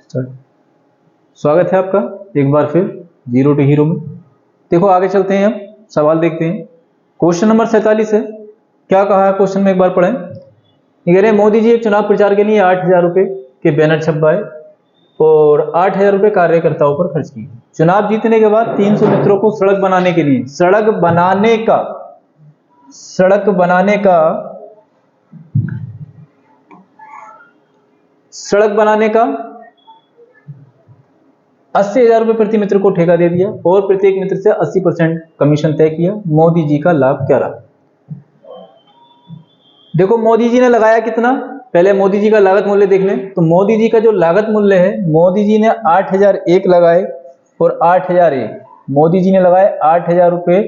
Start. स्वागत है आपका एक बार फिर जीरो टू हीरो में। देखो आगे चलते हैं, अब सवाल देखते हैं। क्वेश्चन नंबर 47 है। क्या कहा है क्वेश्चन में, एक बार पढ़ें। ये कह रहे हैं मोदी जी एक चुनाव प्रचार के लिए 8,000 रुपए के बैनर छपवाए और 8,000 रुपए कार्यकर्ताओं पर खर्च किए। चुनाव जीतने के बाद 300 मित्रों को सड़क बनाने के लिए सड़क बनाने का 80,000 रुपए प्रति मित्र को ठेका दे दिया और प्रत्येक मित्र से 80% कमीशन तय किया। मोदी जी का लाभ क्या रहा? देखो मोदी जी ने लगाया कितना, पहले मोदी जी का लागत मूल्य देख लें। तो मोदी जी का जो लागत मूल्य है, मोदी जी ने 8,001 लगाए और 8,001 मोदी जी ने लगाए 8,000 रुपए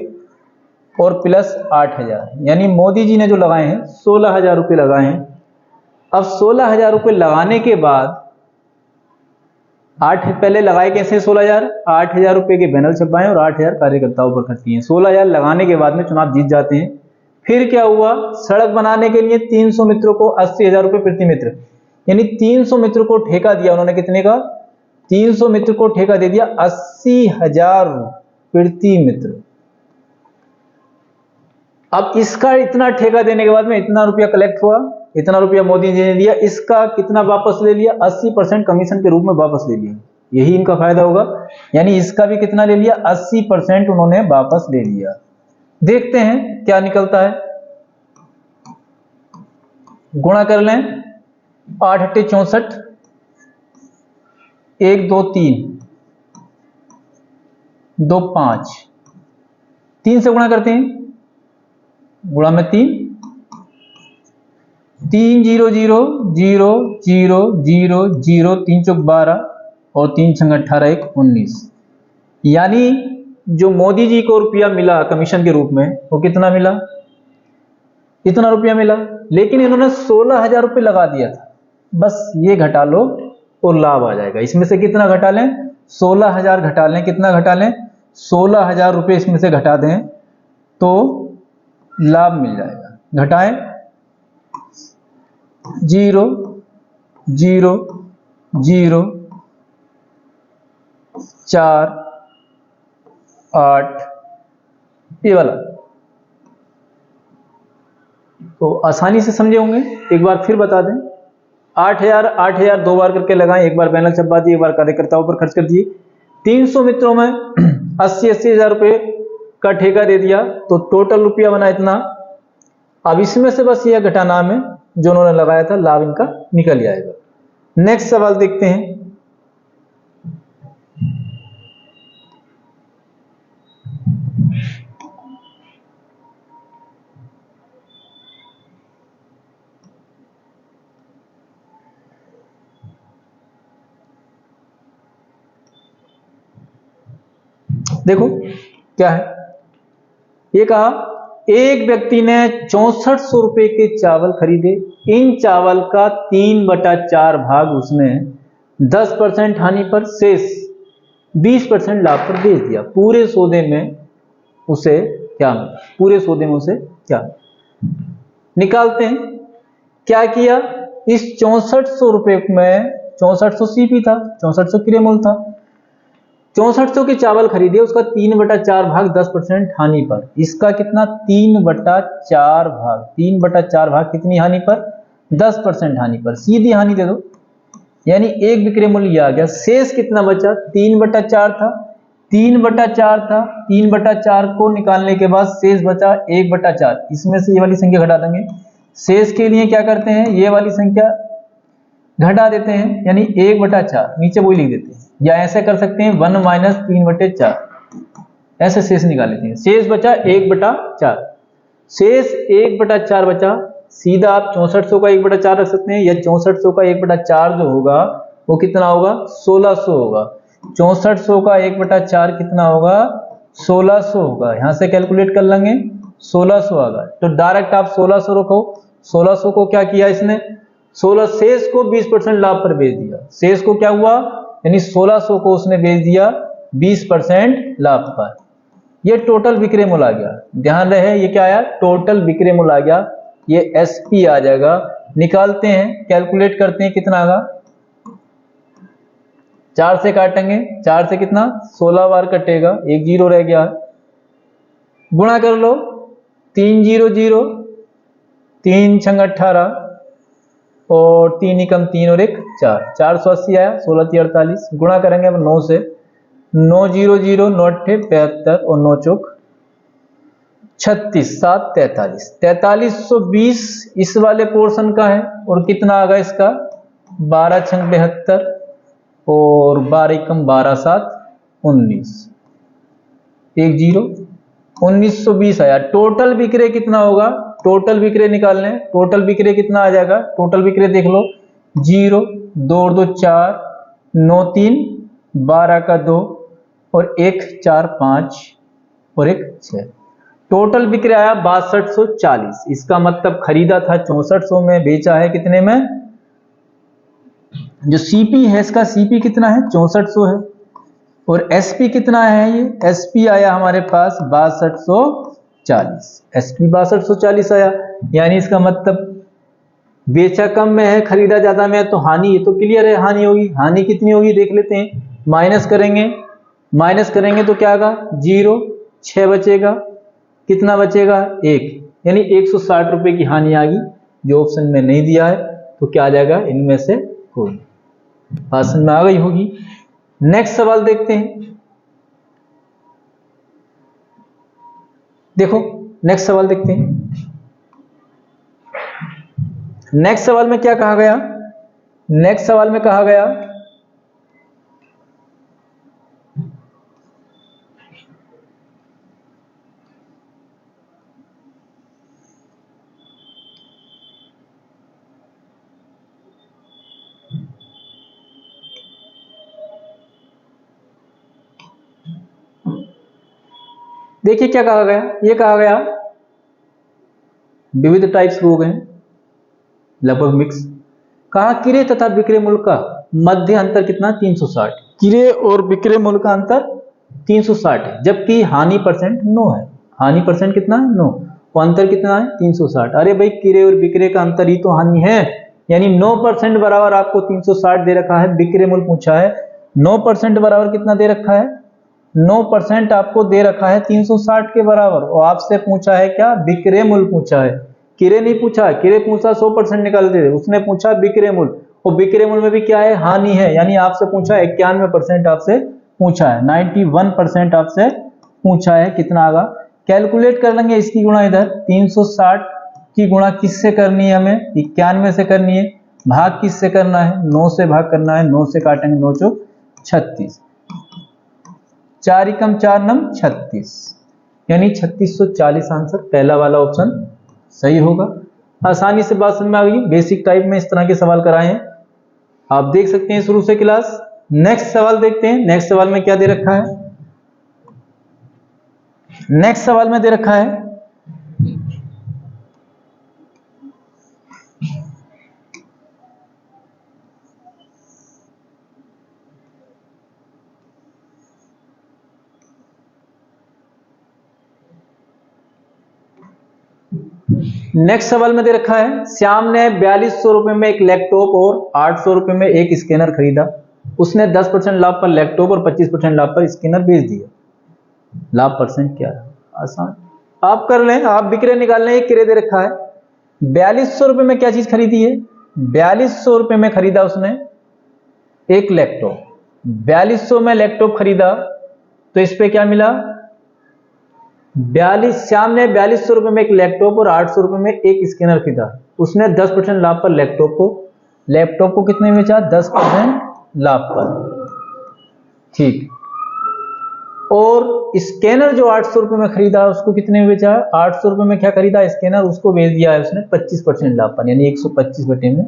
और प्लस 8,000, यानी मोदी जी ने जो लगाए हैं 16,000 रुपए लगाए हैं। अब 16,000 रुपए लगाने के बाद पहले लगाए कैसे 16,000, 8,000 रुपए के बैनर छपवाए और 8,000 कार्यकर्ताओं पर खर्च किए। 16,000 लगाने के बाद में चुनाव जीत जाते हैं। फिर क्या हुआ, सड़क बनाने के लिए 300 मित्रों को 80,000 रुपए प्रति मित्र, यानी 300 मित्र को ठेका दिया उन्होंने। कितने का? 300 मित्र को ठेका दे दिया 80,000 प्रति मित्र। अब इसका इतना ठेका देने के बाद में इतना रुपया कलेक्ट हुआ, इतना रुपया मोदी जी ने दिया, इसका कितना वापस ले लिया? 80% कमीशन के रूप में वापस ले लिया। यही इनका फायदा होगा, यानी इसका भी कितना ले लिया? 80% उन्होंने वापस ले लिया। देखते हैं क्या निकलता है। गुणा कर लें, 8 8 64, 1 2 3 2 5, 3 से गुणा करते हैं, गुणा में 3 3 0 0 0 0 0 0 3 चौक 12 और 3 छंग 18 1 19, यानी जो मोदी जी को रुपया मिला कमीशन के रूप में वो कितना मिला? इतना रुपया मिला। लेकिन इन्होंने 16,000 रुपये लगा दिया था। बस ये घटा लो और लाभ आ जाएगा। इसमें से कितना घटा लें? 16,000 घटा लें। कितना घटा लें? 16,000 रुपये इसमें से घटा दें तो लाभ मिल जाएगा। घटाएं, 0 0 0 4 8, ये वाला। तो आसानी से समझे होंगे, एक बार फिर बता दें। 8,000 दो बार करके लगाएं, एक बार बैनर छपवा दिए, एक बार कार्यकर्ताओं पर खर्च कर दिए। 300 मित्रों में 80,000 रुपए का ठेका दे दिया, तो टोटल रुपया बना इतना। अब इसमें से बस यह घटाना में जो उन्होंने लगाया था, लाभ इनका निकल जाएगा। नेक्स्ट सवाल देखते हैं। देखो क्या है, ये कहा एक व्यक्ति ने 6400 रुपए के चावल खरीदे। इन चावल का 3/4 भाग उसने 10% हानि पर, शेष 20% लाभ पर बेच दिया। पूरे सौदे में उसे क्या मिला? पूरे सौदे में उसे क्या निकालते हैं। क्या किया, इस 6400 रुपए में 6400 सीपी था, 6400 क्रय मूल्य था। 6400 के चावल खरीदे, उसका 3/4 भाग 10% हानि पर। इसका कितना? 3/4 भाग। 3/4 भाग कितनी हानि पर? 10% हानि पर। सीधी हानि दे दो, यानी एक विक्रय मूल्य आ गया। शेष कितना बचा? 3/4 था, 3/4 था। 3/4 को निकालने के बाद शेष बचा 1/4। इसमें से ये वाली संख्या घटा देंगे। शेष के लिए क्या करते हैं, ये वाली संख्या घटा देते हैं, यानी 1/4 नीचे वही लिख देते हैं, या ऐसे कर सकते हैं 1 - 3/4, ऐसे शेष निकाल लेते हैं। शेष बचा 1/4। शेष 1/4 बचा। सीधा आप 6400 का 1/4 रख सकते हैं, या 6400 का 1/4 जो होगा वो कितना होगा? 1600 होगा। 6400 का 1/4 कितना होगा? 1600 होगा। यहां से कैलकुलेट कर लेंगे, 1600 आ गया। तो डायरेक्ट आप 1600 रखो। 1600 को क्या किया इसने? 16 शेष को 20% लाभ पर बेच दिया। शेष को क्या हुआ, यानी 1600 को उसने बेच दिया 20% लाभ पर। ये टोटल विक्रय मूल्य आ गया। ध्यान रहे ये क्या आया? टोटल विक्रय मूल्य आ गया। ये एसपी आ जाएगा। निकालते हैं, कैलकुलेट करते हैं, कितना आएगा? 4 से काटेंगे, 4 से कितना 16 बार कटेगा, एक जीरो रह गया। गुणा कर लो, 3 0 0, 3 छंग 18 और 3 एकम 3 और 1 4, 480 आया। 16 3 48, गुणा करेंगे अब 9 से, 9 0 0, 9 8 72 और 9 चौक 36, 7 43, 4320 इस वाले पोर्शन का है। और कितना आ गया इसका 12 छंग 72 और 12 एकम 12 7 19, एक जीरो 1920 आया। टोटल विक्रय कितना होगा, टोटल विक्रय निकाल लें। टोटल विक्रय कितना आ जाएगा, टोटल विक्रय देख लो, 0 2 और 2 4, 9 3 12 का 2 और 1 4 5 और 1 6। टोटल विक्रय आया 6240। इसका मतलब खरीदा था 6400 में, बेचा है कितने में। जो सीपी है इसका सीपी कितना है 6400 है। और एसपी कितना है, ये एसपी आया हमारे पास 6240, एसपी 6240 आया। यानी इसका मतलब बेचा कम में है, खरीदा ज्यादा में है, तो हानि ये तो क्लियर है, हानि होगी। हानि कितनी होगी देख लेते हैं, माइनस करेंगे तो क्या आएगा 0, 6 बचेगा, कितना बचेगा 1, यानी 160 रुपए की हानि आ गई, जो ऑप्शन में नहीं दिया है। तो क्या आ जाएगा इनमें से कोई, भाषण में आ गई होगी। नेक्स्ट सवाल देखते हैं, देखो नेक्स्ट सवाल देखते हैं। नेक्स्ट सवाल में क्या कहा गया, नेक्स्ट सवाल में कहा गया देखिए क्या कहा गया, ये कहा गया विविध टाइप्स हो गए लगभग मिक्स। कहा क्रय तथा विक्रय मूल्य का मध्य अंतर कितना 360, क्रय और विक्रय मूल्य का अंतर 360 है, जबकि हानि परसेंट 9 है। हानि परसेंट कितना 9, तो अंतर कितना है 360। अरे भाई क्रय और विक्रय का अंतर ही तो हानि है, यानी 9% बराबर आपको 360 दे रखा है। विक्रय मूल्य पूछा है, 9% बराबर कितना दे रखा है, 9% आपको दे रखा है 360 के बराबर। और आपसे पूछा है क्या, विक्रय मूल्य पूछा है, क्रय नहीं पूछा। क्रय पूछा 100% निकाल दे, उसने पूछा विक्रय मूल्य, और विक्रय मूल्य में भी क्या है हानि है। यानी आपसे पूछा 91% आपसे पूछा है, 91% आपसे पूछा है। कितना आगा कैलकुलेट कर लेंगे इसकी गुणा, इधर 360 की गुणा किससे करनी है हमें 91 से करनी है, भाग किससे करना है 9 से भाग करना है। 9 से काटेंगे 9 चौक 36, 4 एकम 4 नम 36, यानी 3640 आंसर पहला वाला ऑप्शन सही होगा। आसानी से बात समझ में आ गई। बेसिक टाइप में इस तरह के सवाल कराए हैं, आप देख सकते हैं शुरू से क्लास। नेक्स्ट सवाल देखते हैं, नेक्स्ट सवाल में क्या दे रखा है। नेक्स्ट सवाल में दे रखा है नेक्स्ट सवाल में दे रखा है श्याम ने 4200 रुपए में एक लैपटॉप और 800 रुपए में एक स्कैनर खरीदा। उसने 10% लाभ पर लैपटॉप और 25% लाभ पर स्कैनर बेच दिया। लाभ परसेंट क्या है, आसान आप कर लें, आप विक्रय निकाल लें। एक क्रय दे रखा है 4200 रुपए में क्या चीज खरीदी है, 4200 रुपए में खरीदा उसने एक लैपटॉप। 4200 में लैपटॉप खरीदा तो इस पे क्या मिला 42, श्याम ने 4200 रुपए में एक लैपटॉप और 800 रुपए में एक स्कैनर खरीदा। उसने 10% लाभ पर लैपटॉप को कितने में बेचा 10% लाभ पर, ठीक। और स्कैनर जो 800 रुपए में खरीदा उसको कितने में बेचा, 800 रुपए में क्या खरीदा स्कैनर, उसको बेच दिया है उसने 25% लाभ पर, यानी 125 बटे में।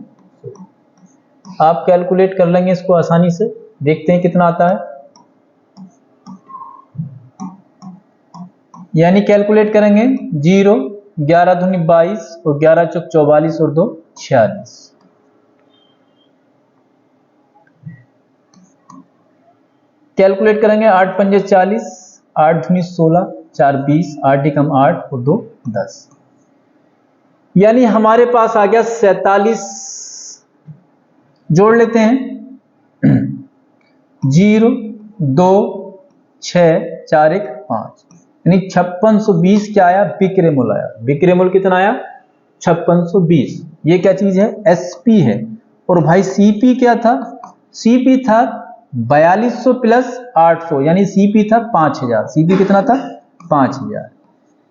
आप कैलकुलेट कर लेंगे इसको आसानी से, देखते हैं कितना आता है। यानी कैलकुलेट करेंगे 0, 11 दूनी 22 और 11 चौक 44 और 2 46। कैलकुलेट करेंगे 8 पंजे 40, 8 दूनी 16, 4 20, 8 एकम 8 और 2 10। यानी हमारे पास आ गया 47। जोड़ लेते हैं 0 2 6 4 1 5, यानी 5620 क्या आया, विक्रय मूल्य आया। विक्रय मूल्य कितना आया, 5620। ये क्या चीज है, एसपी है। और भाई सीपी क्या था, सीपी था 4200 प्लस 800, यानी सीपी था 5000। सीपी कितना था, 5000,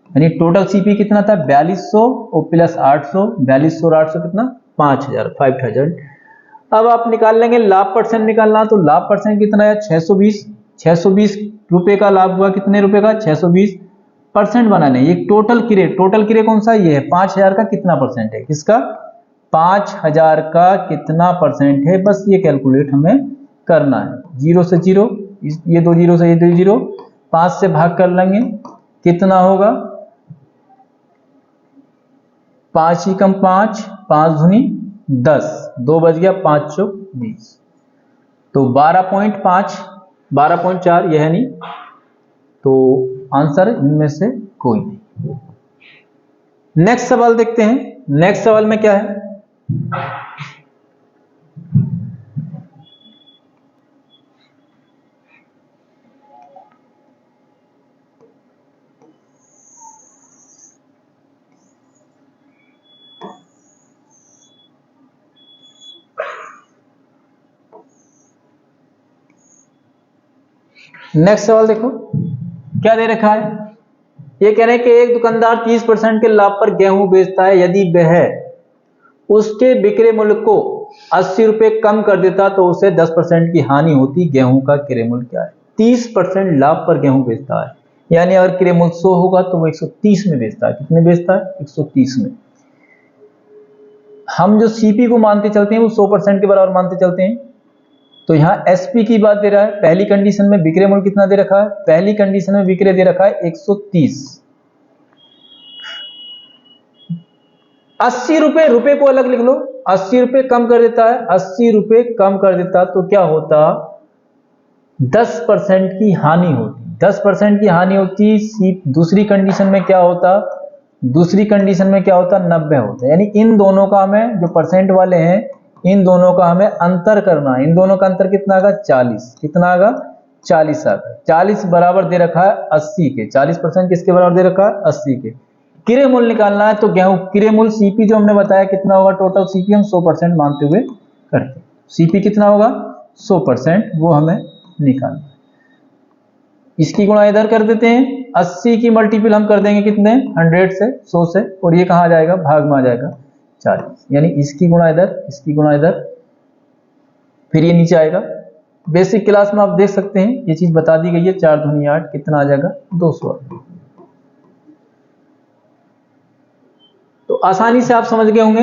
यानी टोटल सीपी कितना था, 4200 और प्लस 800, 4200 और 800 कितना, 5000, 5000। अब आप निकाल लेंगे लाभ परसेंट निकालना, तो लाभ परसेंट कितना है, 620। 620 रुपए का लाभ हुआ, कितने रुपए का, 620%। बनाने ये टोटल क्रय कौन सा, ये है 5000 का कितना परसेंट है, किसका, 5000 का कितना परसेंट है, बस ये कैलकुलेट हमें करना है। 0 से 0, ये 2 0 से ये 2 0, 5 से भाग कर लेंगे, कितना होगा, 5 ही कम 5, 5 दूनी 10, 2 बच गया, 5 चौक 20, तो 12.5, 12.4 यह है नहीं, तो आंसर इनमें से कोई नहीं। नेक्स्ट सवाल देखते हैं। नेक्स्ट सवाल में क्या है, नेक्स्ट सवाल देखो क्या दे रखा है। ये कह रहे हैं कि एक दुकानदार 30% के लाभ पर गेहूं बेचता है, यदि वह उसके विक्रय मूल्य को 80 रुपए कम कर देता तो उसे 10% की हानि होती। गेहूं का क्रय मूल्य क्या है, 30% लाभ पर गेहूं बेचता है, यानी अगर क्रय मूल्य 100 होगा तो वो 130 में बेचता है। कितने बेचता है, 130 में। हम जो सीपी को मानते चलते हैं वो 100% के बराबर मानते चलते हैं, तो यहां एसपी की बात दे रहा है। पहली कंडीशन में विक्रय मूल्य कितना दे रखा है, पहली कंडीशन में विक्रय दे रखा है 130। 80 रुपए को अलग लिख लो, 80 रुपए कम कर देता है, 80 रुपए कम कर देता तो क्या होता, 10% की हानि होती। 10% की हानि होती। दूसरी कंडीशन में क्या होता, दूसरी कंडीशन में क्या होता, 90 होता। यानी इन दोनों का हमें, जो परसेंट वाले हैं, इन दोनों का हमें अंतर करना है। इन दोनों का अंतर कितना आगा, 40। कितना आगा, 40 आगा। 40 बराबर दे रखा है 80 के। 40% किसके बराबर दे रखा है, 80 के। क्रय मूल्य निकालना है, तो गेहूं क्रय मूल्य सीपी जो हमने बताया कितना होगा, टोटल सीपी हम 100% मानते हुए करते। सीपी कितना होगा, 100%, वो हमें निकालना है। इसकी गुणा इधर कर देते हैं, 80 की मल्टीपल हम कर देंगे कितने, 100 से, 100 से, और ये कहां आ जाएगा, भाग में आ जाएगा 40। यानी इसकी गुणा इधर, इसकी गुणा इधर, फिर ये नीचे आएगा। बेसिक क्लास में आप देख सकते हैं ये चीज बता दी गई है। 4 दूनी 8, कितना आ जाएगा, 200। तो आसानी से आप समझ गए होंगे।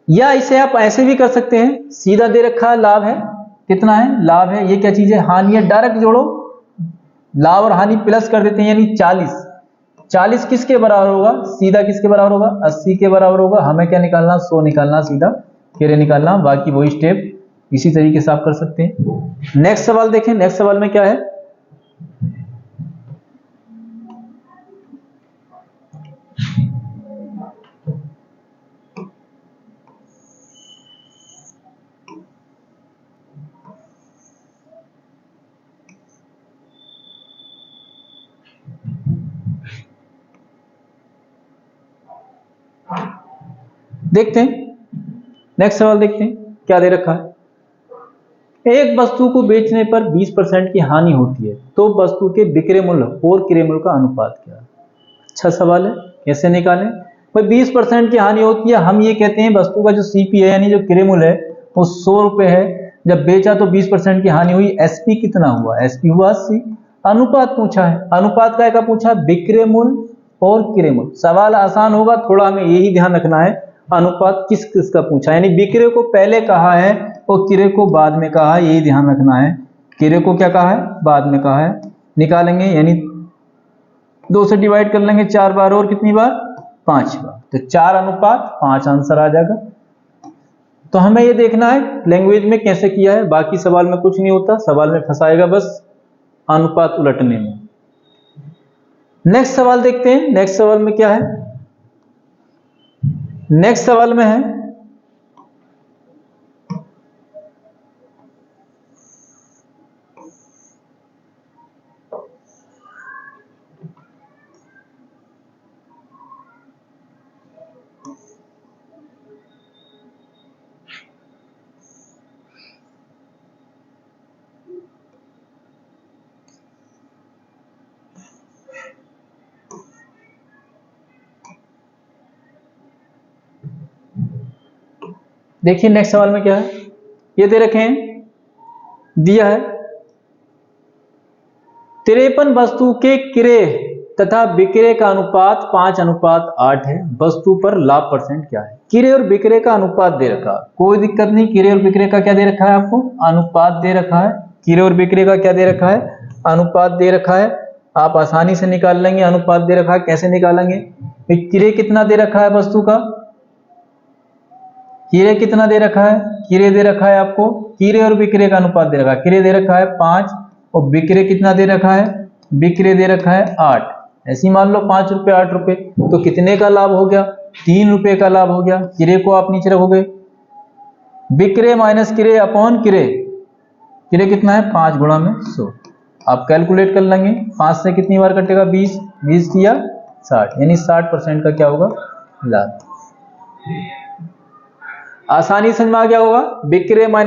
या इसे आप ऐसे भी कर सकते हैं, सीधा दे रखा है लाभ है, कितना है, लाभ है, ये क्या चीज है, हानि है, डायरेक्ट जोड़ो, लाभ और हानि प्लस कर देते हैं, यानी 40। 40 किसके बराबर होगा, सीधा किसके बराबर होगा, 80 के बराबर होगा। हमें क्या निकालना, 100 निकालना, सीधा क्रय निकालना। बाकी वही स्टेप इसी तरीके से आप कर सकते हैं। नेक्स्ट सवाल देखें। नेक्स्ट सवाल में क्या है, देखते हैं। नेक्स्ट सवाल देखते हैं क्या दे रखा है। एक वस्तु को बेचने पर 20% की हानि होती है, तो वस्तु के विक्रय मूल्य और क्रय मूल्य का अनुपात क्या है। अच्छा सवाल है, कैसे निकालें भाई। 20% की हानि होती है, हम ये कहते हैं वस्तु का जो सीपी है यानी जो क्रय मूल्य है वो 100 रुपए है, जब बेचा तो 20% की हानि हुई। एसपी कितना हुआ, एसपी हुआ 80। अनुपात पूछा है, अनुपात का पूछा, विक्रय मूल्य और क्रय मूल्य। सवाल आसान होगा, थोड़ा हमें यही ध्यान रखना है अनुपात किस किस का पूछा, यानी विक्रय को पहले कहा है और क्रय को बाद में कहा है, यही ध्यान रखना है। क्रय को क्या कहा है, बाद में कहा है। निकालेंगे, यानी 2 से डिवाइड कर लेंगे 4 बार, और कितनी बार, 5 बार, तो 4:5 आंसर आ जाएगा। तो हमें ये देखना है लैंग्वेज में कैसे किया है, बाकी सवाल में कुछ नहीं होता, सवाल में फंसाएगा बस अनुपात उलटने में। नेक्स्ट सवाल देखते हैं। नेक्स्ट सवाल में क्या है, नेक्स्ट सवाल में है देखिए नेक्स्ट सवाल में क्या है, ये दे रखे हैं, दिया है 53 वस्तु के क्रय तथा विक्रय का अनुपात 5:8 है, वस्तु पर लाभ परसेंट क्या है। क्रय और विक्रय का अनुपात दे रखा है, कोई दिक्कत नहीं, क्रय और विक्रय का क्या दे रखा है आपको, अनुपात दे रखा है। क्रय और विक्रय का क्या दे रखा है, अनुपात दे रखा है। आप आसानी से निकाल लेंगे, अनुपात दे रखा है, कैसे निकालेंगे, क्रय कितना दे रखा है वस्तु का, क्रय कितना दे रखा है, क्रय दे रखा है आपको, क्रय और विक्रय का अनुपात दे रखा है, क्रय दे रखा है 5 और विक्रय कितना दे रखा है, विक्रय दे रखा है 8। ऐसी मान लो 5 रुपए 8 रुपए, तो कितने का लाभ हो गया, 3 रुपए का लाभ हो गया। क्रय को आप नीचे रखोगे, विक्रय माइनस क्रय अपॉन क्रय, क्रय कितना है 5 गुणा में 100, आप कैलकुलेट कर लेंगे 5 से कितनी बार कटेगा 20, 20 दिया 60, यानी 60% का क्या होगा लाभ। आसानी समझ में आ गया होगा, विक्रय माइनस